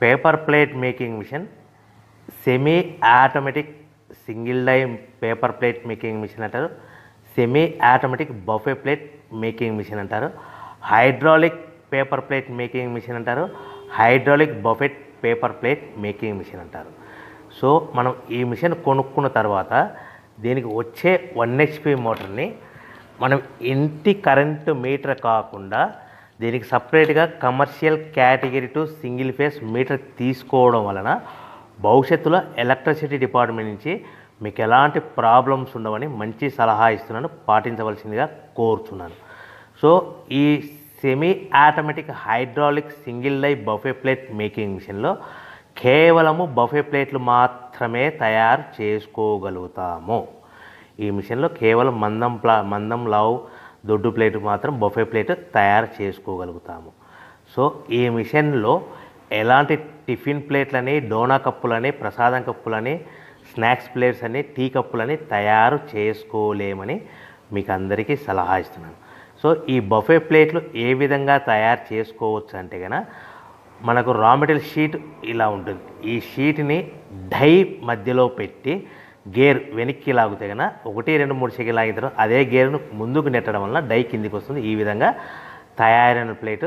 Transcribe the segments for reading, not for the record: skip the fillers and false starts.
Paper plate making machine, semi automatic single die paper plate making machine అంటారు, semi automatic buffet plate making machine అంటారు, hydraulic paper plate making machine అంటారు, hydraulic buffet paper plate making machine అంటారు. So మనం ఈ machine కొనుక్కున్న తర్వాత దీనికి వచ్చే 1 HP మోటార్ని మనం ఇంటి కరెంటు మీటర్ కాకుండా దీనికి సపరేట్గా commercial category to single phase metre తీసుకోవడం వలన భవిష్యత్తులో ఎలక్ట్రిసిటీ డిపార్ట్మెంట్ నుంచి మీకు ఎలాంటి ప్రాబ్లమ్స్ ఉండవని మంచి సలహా ఇస్తున్నాను, పాటించవలసిందిగా కోరుతున్నాను. సో ఈ semi automatic hydraulic single die buffet plate making మిషన్లో కేవలము బఫే ప్లేట్లు మాత్రమే తయారు చేసుకోగలుగుతాము. ఈ మిషన్లో కేవలం మందం లావు దొడ్డు ప్లేట్ మాత్రం బఫే ప్లేట్ తయారు చేసుకోగలుగుతాము. సో ఈ మిషన్లో ఎలాంటి టిఫిన్ ప్లేట్లని, డోనా కప్పులని, ప్రసాదం కప్పులని, స్నాక్స్ ప్లేట్స్ అని, టీ కప్పులని తయారు చేసుకోలేమని మీకు అందరికీ సలహా ఇస్తున్నాను. సో ఈ బఫే ప్లేట్లు ఏ విధంగా తయారు చేసుకోవచ్చు అంటే కనుక మనకు రా మెటీరియల్ షీట్ ఇలా ఉంటుంది. ఈ షీట్ని డై మధ్యలో పెట్టి గేర్ వెనక్కి లాగితే కనుక 1, 2, 3 సెకండ్లు లాగిన తర్వాత అదే గేర్ను ముందుకు నెట్టడం వలన డై కిందికి వస్తుంది. ఈ విధంగా తయారైన ప్లేట్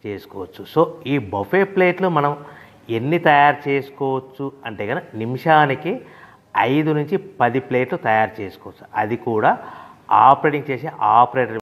చేసుకోవచ్చు. సో ఈ బఫే ప్లేట్లు మనం ఎన్ని తయారు చేసుకోవచ్చు అంటే కనుక నిమిషానికి 5 నుంచి 10 ప్లేట్లు తయారు చేసుకోవచ్చు. అది కూడా ఆపరేటింగ్ చేసే ఆపరేటర్